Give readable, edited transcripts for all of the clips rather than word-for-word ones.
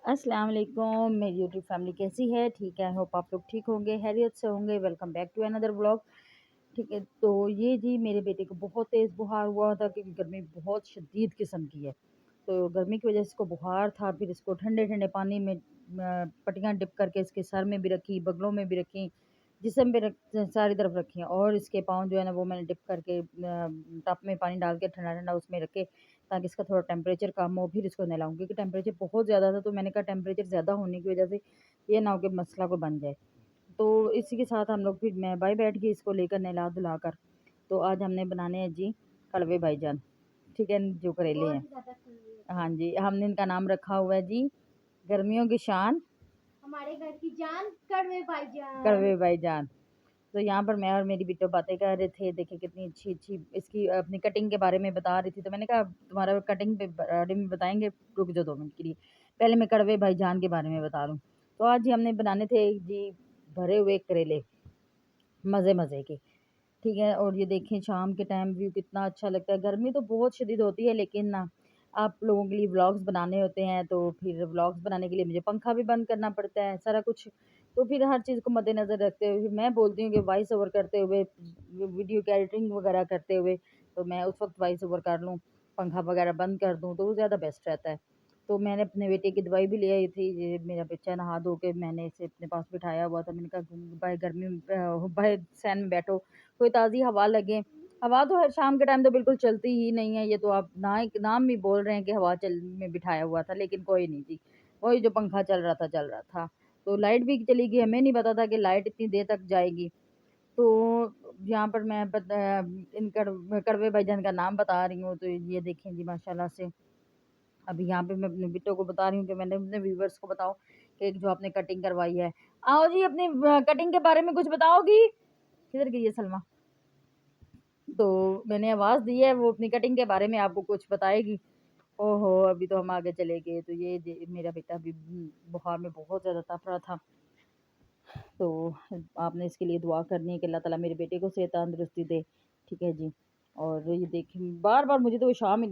अस्सलाम वालेकुम। मेरी यूट्यूब फैमिली कैसी है? ठीक है, होप आप लोग ठीक होंगे, खैरियत से होंगे। Welcome back to another vlog. ठीक है, तो ये जी मेरे बेटे को बहुत तेज़ बुखार हुआ था क्योंकि गर्मी बहुत शदीद किस्म की है। तो गर्मी की वजह से इसको बुखार था, फिर इसको ठंडे-ठंडे पानी में पट्टियाँ डिप करके इसके सर में भी रखी, बगलों में भी रखी, जिस्म पे रख सारी तरफ रखी और इसके पाँव जो है ना वो मैंने डिप करके टब में पानी डाल के ठंडा-ठंडा उसमें रखे ताकि इसका थोड़ा टेम्परेचर कम हो, फिर इसको नहलाऊँ क्योंकि टेम्परेचर बहुत ज़्यादा था। तो मैंने कहा टेम्परेचर ज़्यादा होने की वजह से ये ना हो कि मसला कोई बन जाए। तो इसी के साथ हम लोग फिर मैं बाहर बैठ गई इसको लेकर नहला-धुला कर। तो आज हमने बनाने हैं जी कड़वे भाईजान, ठीक है, जो करेले हैं। हाँ जी, हमने इनका नाम रखा हुआ है जी गर्मियों की शान हमारे घर की जान कड़वे भाईजान। कड़वे भाईजान। तो यहाँ पर मैं और मेरी बिट्टो बातें कर रहे थे, देखिए कितनी अच्छी-अच्छी इसकी अपनी कटिंग के बारे में बता रही थी। तो मैंने कहा तुम्हारा कटिंग के बारे में बताएँगे, रुक जाओ 2 मिनट के लिए। पहले मैं कड़वे भाईजान के बारे में बता दूँ। तो आज जी हमने बनाने थे जी भरे हुए करेले, मज़े-मज़े के। ठीक है, और ये देखें शाम के टाइम व्यू कितना अच्छा लगता है। गर्मी तो बहुत शदीद होती है लेकिन ना आप लोगों के लिए व्लॉग्स बनाने होते हैं तो फिर व्लॉग्स बनाने के लिए मुझे पंखा भी बंद करना पड़ता है, सारा कुछ। तो फिर हर चीज़ को मद्देनज़र रखते हुए फिर मैं बोलती हूँ कि वॉइस ओवर करते हुए वीडियो की एडिटिंग वगैरह करते हुए तो मैं उस वक़्त वॉइस ओवर कर लूँ, पंखा वगैरह बंद कर दूँ तो वो ज़्यादा बेस्ट रहता है। तो मैंने अपने बेटे की दवाई भी ले आई थी, ये मेरा बच्चा नहा धो के मैंने इसे अपने पास बिठाया हुआ था। मैंने कहा भाई गर्मी में बाहर फैन में बैठो, कोई ताज़ी हवा लगे। हवा तो हर शाम के टाइम तो बिल्कुल चलती ही नहीं है, ये तो आप नाम भी बोल रहे हैं कि हवा चल में बिठाया हुआ था, लेकिन कोई नहीं थी। वही जो पंखा चल रहा था। तो लाइट भी चली गई, हमें नहीं पता था कि लाइट इतनी देर तक जाएगी। तो यहाँ पर मैं इन कड़वे भाईजान का नाम बता रही हूँ, तो ये देखें जी माशाल्लाह से। अभी यहाँ पे मैं अपने बेटों को बता रही हूँ कि मैंने अपने व्यूअर्स को बताओ कि जो आपने कटिंग करवाई है। आओ जी अपनी कटिंग के बारे में कुछ बताओगी? किधर गई है सलमा? तो मैंने आवाज़ दी है वो अपनी कटिंग के बारे में आपको कुछ बताएगी। ओहो! अभी तो हम आगे चले गए तो ये मेरा बेटा अभी बुखार में बहुत ज़्यादा तप रहा था। तो आपने इसके लिए दुआ करनी है कि अल्लाह ताला मेरे बेटे को सेहत तंदुरुस्ती दे, ठीक है जी। और ये देखिए बार-बार मुझे तो शाम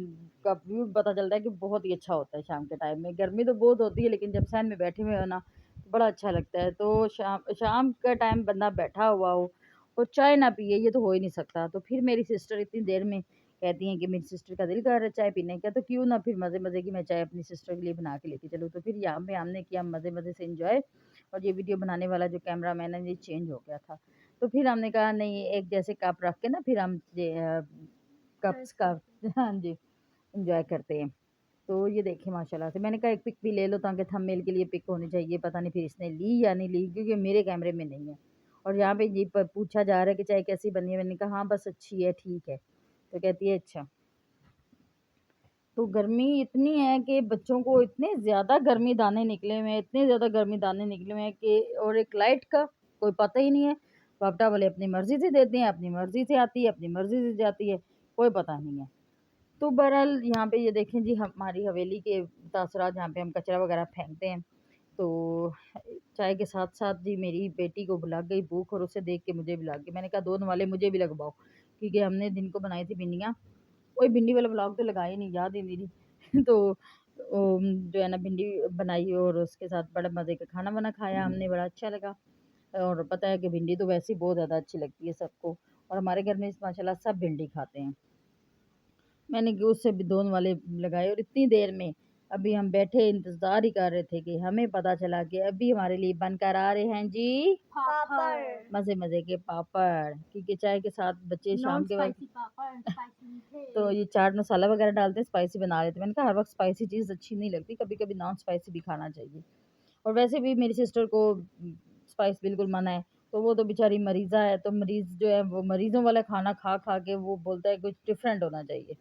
का व्यू पता चलता है कि बहुत ही अच्छा होता है शाम के टाइम में। गर्मी तो बहुत होती है लेकिन जब सहन में बैठे हुए हो ना, तो बड़ा अच्छा लगता है। तो शाम शाम का टाइम बंदा बैठा हुआ हो और चाय ना पिए ये तो हो ही नहीं सकता। तो फिर मेरी सिस्टर इतनी देर में कहती हैं कि मेरी सिस्टर का दिल कर रहा है चाय पीने का, तो क्यों ना फिर मज़े-मज़े की मैं चाय अपनी सिस्टर के लिए बना के लेके चलूँ। तो फिर यहाँ पे हमने किया मज़े-मज़े से एन्जॉय। और ये वीडियो बनाने वाला जो कैमरामैन है ये चेंज हो गया था। तो फिर हमने कहा नहीं एक जैसे कप रख के ना फिर हम कप्स का हाँ जी, एन्जॉय करते हैं। तो ये देखिए माशाल्लाह से मैंने कहा एक पिक भी ले लो ताकि थंबनेल के लिए पिक होनी चाहिए, पता नहीं फिर इसने ली या नहीं ली क्योंकि मेरे कैमरे में नहीं है। और यहाँ पे ये प पूछा जा रहा है कि चाय कैसी बनी है? मैंने कहा हाँ, बस अच्छी है, ठीक है। तो कहती है अच्छा। तो गर्मी इतनी है कि बच्चों को इतने ज़्यादा गर्मी दाने निकले हुए हैं, इतने ज़्यादा गर्मी दाने निकले हुए हैं कि और एक लाइट का कोई पता ही नहीं है। बाप्टा वाले अपनी मर्ज़ी से देते हैं, अपनी मर्ज़ी से आती है, अपनी मर्ज़ी से जाती है, कोई पता नहीं है। तो बहरहाल यहाँ पे ये देखें जी हमारी हवेली के तासुरात जहाँ पे हम कचरा वग़ैरह फेंकते हैं। तो चाय के साथ-साथ जी मेरी बेटी को लग गई भूख और उसे देख के मुझे भी लग गई। मैंने कहा 2 वाले मुझे भी लगवाओ क्योंकि हमने दिन को बनाई थी भिंडियाँ। वही भिंडी वाला व्लॉग तो लगाया ही नहीं, याद ही नहीं रही। तो जो है ना भिंडी बनाई और उसके साथ बड़ा मज़े का खाना-वाना खाया हमने, बड़ा अच्छा लगा। और पता है कि भिंडी तो वैसे ही बहुत ज़्यादा अच्छी लगती है सबको और हमारे घर में माशाल्लाह सब भिंडी खाते हैं। मैंने कि उससे भी 2 वाले लगाए और इतनी देर में अभी हम बैठे इंतज़ार ही कर रहे थे कि हमें पता चला कि अभी हमारे लिए बनकर आ रहे हैं जी पापड़। मज़े-मज़े के पापड़ क्योंकि चाय के साथ बच्चे नॉन शाम के वक़्त स्पाइसी पापड़, स्पाइसी तो मीठे। ये चाट मसाला वगैरह डालते हैं, स्पाइसी बना लेते हैं। मैंने कहा हर वक़्त स्पाइसी चीज़ अच्छी नहीं लगती, कभी-कभी नॉन स्पाइसी भी खाना चाहिए। और वैसे भी मेरी सिस्टर को स्पाइस बिल्कुल मना है, तो वो तो बेचारी मरीज़ा है, तो मरीज़ जो है वो मरीज़ों वाला खाना खा-खा के वो बोलता है कुछ डिफरेंट होना चाहिए।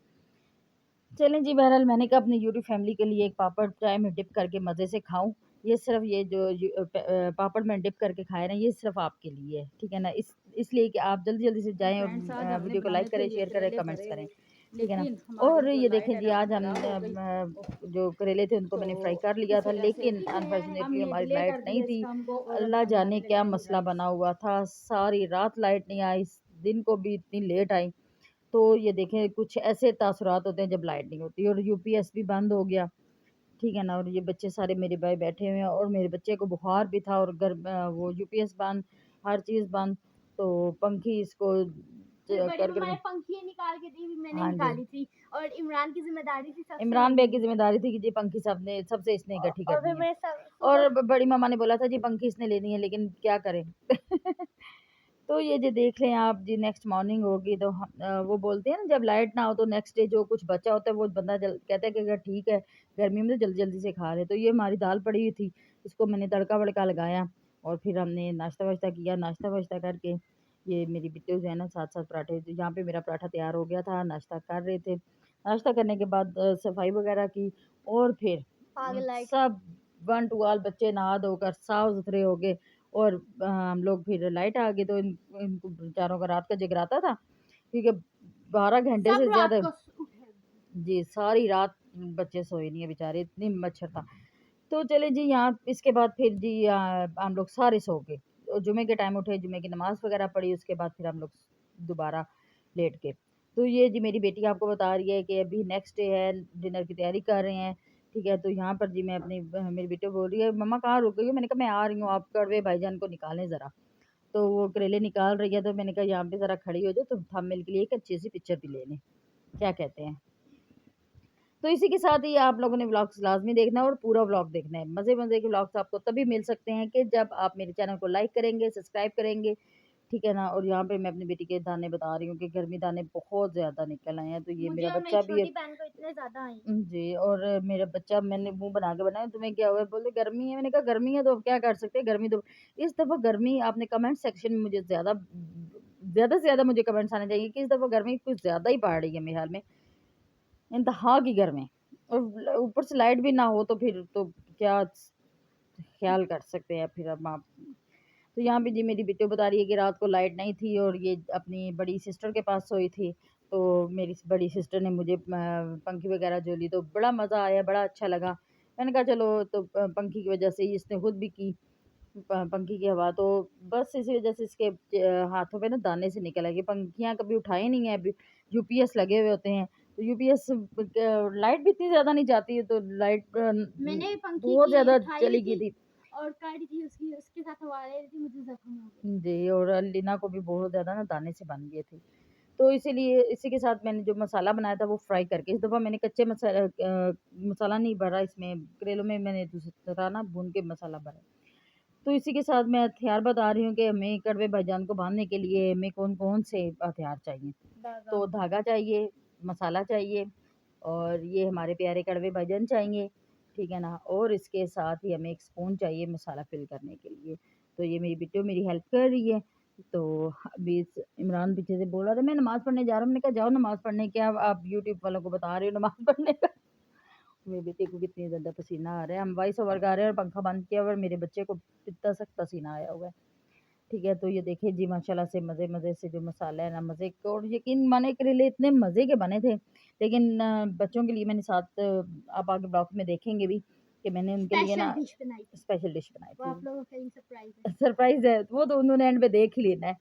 चलें जी, बहरहाल मैंने कहा अपनी यूट्यूब फैमिली के लिए एक पापड़ चाय में डिप करके मज़े से खाऊँ। ये सिर्फ़ ये जो पापड़ में डिप करके खाए ना, ये सिर्फ़ आपके लिए है, ठीक है ना? इसलिए कि आप जल्दी-जल्दी से जाएँ और फ्रेंड्स आज हमने वीडियो को बनाने लाइक थे करें, ये शेयर करें, करेले कमेंट्स भरे करें, हुए, ठीक है ना? लेकिन हमारी और ये जो लाइट देखें है जी ना वो आज हम खराब हो गई। जो करेले थे उनको तो मैंने फ्राई कर लिया इस था, वजह से लेकिन हम अनफॉर्चुनेटली ये हमारी डिले लाइट कर नहीं दिए इस थी। काम को और अल्लाह अभी जाने बनाने क्या लगे हैं मसला राइस। बना हुआ था, सारी रात लाइट नहीं आई, दिन को भी इतनी लेट आई। तो ये देखें कुछ ऐसे तासुरात होते हैं जब लाइट नहीं होती और यूपीएस भी बंद हो गया। ठीक है ना। और ये बच्चे सारे मेरे भाई बैठे हुए हैं और मेरे बच्चे को बुखार भी था और वो यूपीएस बंद, हर चीज़ बंद। तो पंखी इसको फिर बड़ी कर मम्मा कर ने पंखी निकाल के दी, मैंने हाँ जी, निकाली थी और इमरान की जिम्मेदारी थी सबसे इमरान बे की लेने की। जिम्मेदारी थी कि जी पंखी सबसे इसने इकट्ठी और करनी फिर है। मैं और सुबह बड़ी मामा ने बोला था जी पंखी इसने लेनी है, लेकिन क्या करें। तो ये जो देख लें आप जी, नेक्स्ट मॉर्निंग होगी तो वो बोलते हैं ना, जब लाइट ना हो तो नेक्स्ट डे जो कुछ बचा होता है वो बंदा कहता है कि अगर ठीक है गर्मी में तो जल्दी जल्दी से खा ले। तो ये हमारी दाल पड़ी हुई थी, इसको मैंने तड़का वड़का लगाया और फिर हमने नाश्ता वाश्ता किया। नाश्ता वाश्ता करके ये मेरी बिट्टू जो है ना, साथ साथ पराठे, यहाँ पे मेरा पराठा तैयार हो गया था, नाश्ता कर रहे थे। नाश्ता करने के बाद सफाई वगैरह की और फिर आगे लाइट। सब वन टू ऑल बच्चे नहा धोकर साफ सुथरे हो गए। और हम लोग फिर लाइट आ गई तो इनको बेचारों का रात का जगराता था, क्योंकि 12 घंटे सब से रात ज़्यादा को उठे। जी सारी रात बच्चे सोए नहीं है बेचारे, इतनी मच्छर था। तो चले जी, यहाँ इसके बाद फिर जी हम लोग सारे सो गए और जुमे के टाइम उठे, जुमे की नमाज़ वगैरह पढ़ी, उसके बाद फिर हम लोग दोबारा लेट गए। तो ये जी मेरी बेटी आपको बता रही है कि अभी नेक्स्ट डे है, डिनर की तैयारी कर रहे हैं। ठीक है, तो यहाँ पर जी मैं मेरी बेटी बोल रही है मम्मा कहाँ रुक गई हो? मैंने कहा मैं आ रही हूँ, आप कड़वे भाईजान को निकालें ज़रा। तो वो करेले निकाल रही है, तो मैंने कहा यहाँ पे ज़रा खड़ी हो जाओ तो थंबनेल के लिए एक अच्छी सी पिक्चर भी ले लें, क्या कहते हैं। तो इसी के साथ ही आप लोगों ने व्लॉग्स लाज़मी देखना है और पूरा व्लॉग देखना है। मज़े-मज़े के व्लॉग्स आपको तभी मिल सकते हैं कि जब आप मेरे चैनल को लाइक करेंगे, सब्सक्राइब करेंगे, ठीक है ना? और यहाँ पे मैं अपनी बेटी के दाने बता रही हूँ कि गर्मी दाने बहुत ज़्यादा निकल आए हैं। तो ये मुझे मेरा और मेरी बच्चा भी है छोटी बहन को इतने ज्यादा आई। जी। और मेरा बच्चा, मैंने मुँह बना के बनाया, तुम्हें क्या हुआ है? बोले गर्मी है। मैंने कहा गर्मी है तो अब क्या कर सकते हैं, गर्मी तो इस दफ़ा गर्मी आपने कमेंट सेक्शन में मुझे ज़्यादा से ज़्यादा मुझे कमेंट्स आने चाहिए कि इस दफ़ा गर्मी कुछ ज़्यादा ही पड़ रही है मेरे ख़्याल में। इंतहा की गर्मी और ऊपर से लाइट भी ना हो तो फिर तो क्या ख्याल कर सकते हैं फिर अब आप। तो यहाँ पे जी मेरी बिट्टू बता रही है कि रात को लाइट नहीं थी और ये अपनी बड़ी सिस्टर के पास सोई थी। तो मेरी बड़ी सिस्टर ने मुझे पंखी वगैरह झोली तो बड़ा मज़ा आया, बड़ा अच्छा लगा। मैंने कहा चलो, तो पंखी की वजह से ही इसने खुद भी की पंखी की हवा। तो बस इसी वजह से इसके हाथों पे ना दाने से निकल आए। पंखियाँ कभी उठाई नहीं है, अभी यूपीएस लगे हुए होते हैं। तो यूपीएस लाइट भी इतनी ज़्यादा नहीं जाती है, तो लाइट मैंने भी पंखी बहुत की ज़्यादा उठाई हुई चली गई थी थी। और काटी थी, उसकी उसके साथ हवा ले रही थी, मुझे जख्म हो गया। जी। और लीना को भी बहुत ज़्यादा ना दाने से बन गए थे। तो इसीलिए इसी के साथ मैंने जो मसाला बनाया था वो फ्राई करके, इस दफ़ा मैंने कच्चे मसाला नहीं भरा इसमें, करेलों में मैंने दूसरी तरह ना भून के मसाला भरा। तो इसी के साथ मैं हथियार बता रही हूँ कि हमें कड़वे भाईजान को बांधने के लिए हमें कौन-कौन से हथियार चाहिए। धागा। तो धागा चाहिए, मसाला चाहिए और ये हमारे प्यारे कड़वे भाईजान चाहिए, ठीक है ना? और इसके साथ ही हमें एक स्पून चाहिए मसाला फ़िल करने के लिए। तो ये मेरी बिट्टू मेरी हेल्प कर रही है। तो अभी इमरान पीछे से बोल रहा था मैं नमाज़ पढ़ने जा रहा हूँ। मैंने कहा जाओ नमाज़ पढ़ने, क्या आप यूट्यूब वालों को बता रहे हो नमाज़ पढ़ने का। मेरी बेटी को कितनी ज़्यादा पसीना आ रहा है। हम वॉइस ओवर गा रहे हैं और पंखा बंद किया हुआ है और मेरे बच्चे को इतना सख्त पसीना आया हुआ है। ठीक है, तो ये देखिए जी माशाल्लाह से मज़े-मज़े से जो मसाला है ना, मज़े के, और यकीन माने करेले इतने मज़े के बने थे। लेकिन बच्चों के लिए मैंने साथ आप आगे ब्लॉग में देखेंगे भी कि मैंने उनके लिए स्पेशल ना डिश बनाई थी, स्पेशल डिश बनाई वो आप थी। लोगों के लिए सरप्राइज है। सरप्राइज़ है, वो तो उन्होंने एंड में देख ही लेना है।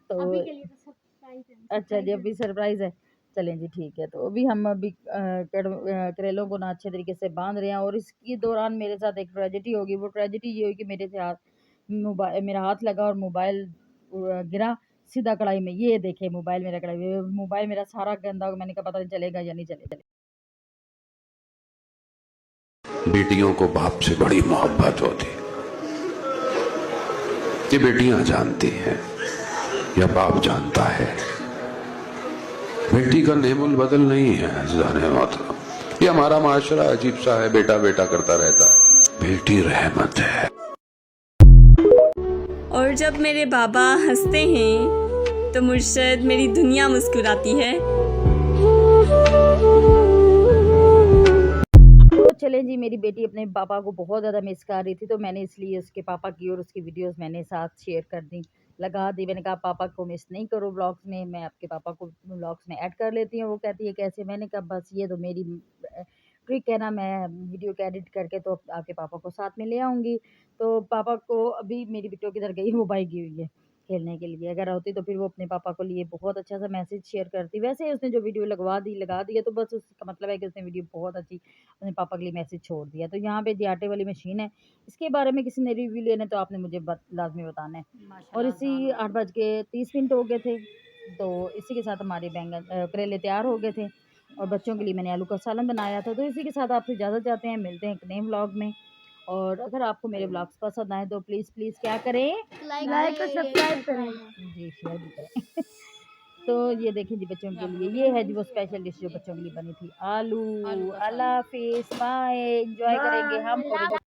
तो अभी के लिए तो सरप्राइज है, अच्छा जी, सरप्राइज है। अभी सरप्राइज़ है। चलें जी ठीक है, तो अभी हम अभी करेलों को ना अच्छे तरीके से बाँध रहे हैं और इसके दौरान मेरे साथ एक ट्रेजेडी होगी। वो ट्रेजेडी ये हुई कि मेरा हाथ लगा और मोबाइल गिरा सीधा कढ़ाई में। ये देखें मोबाइल मेरा कढ़ाई में, मोबाइल मेरा सारा गंदा हो गया। मैंने कहा पता नहीं चलेगा या नहीं चलेगा। बेटियों को बाप से बड़ी मोहब्बत होती, ये बेटियां जानती हैं या बाप जानता है। बेटी का नेमुल बदल नहीं है, जाने मतलब ये हमारा माशरा अजीब सा है, बेटा बेटा करता रहता है। बेटी रहमत है। और जब मेरे बाबा हंसते हैं तो मुर्शद मेरी दुनिया मुस्कुराती है। तो चले जी, मेरी बेटी अपने पापा को बहुत ज़्यादा मिस कर रही थी, तो मैंने इसलिए उसके पापा की और उसकी वीडियोस मैंने साथ शेयर कर दी, लगा दी। मैंने कहा पापा को मिस नहीं करो व्लॉग्स में, मैं आपके पापा को व्लॉग्स में ऐड कर लेती हूँ। वो कहती है कैसे? मैंने कहा बस ये तो मेरी ट्रिक है ना, मैं वीडियो को एडिट करके तो आपके पापा को साथ में ले आऊँगी। तो पापा को अभी मेरी बिट्टू किधर गई? वो बाहर गई हुई है। खेलने के लिए। अगर होती तो फिर वो अपने पापा को लिए बहुत अच्छा सा मैसेज शेयर करती। वैसे उसने जो वीडियो लगा दिया तो बस उसका मतलब है कि उसने वीडियो बहुत अच्छी अपने पापा के लिए मैसेज छोड़ दिया। तो यहाँ पे जी आटे वाली मशीन है, इसके बारे में किसी ने रिव्यू लेना है तो आपने मुझे लाज़मी बताना है। और इसी 8:30 हो गए थे, तो इसी के साथ हमारे करेले तैयार हो गए थे और बच्चों के लिए मैंने आलू का सालन बनाया था। तो इसी के साथ आपसे इजाज़त चाहते हैं, मिलते हैं एक नए व्लॉग में। और अगर आपको मेरे व्लॉग्स पसंद आए तो प्लीज़ क्या करें? लाइक और सब्सक्राइब करें। जी, शेयर भी करें। तो ये देखिए जी बच्चों के लिए ये है जी वो स्पेशल डिश जो बच्चों के लिए बनी थी। आलू। अल्लाह हाफ़िज़, बाय। एन्जॉय करेंगे हम और अल्लाह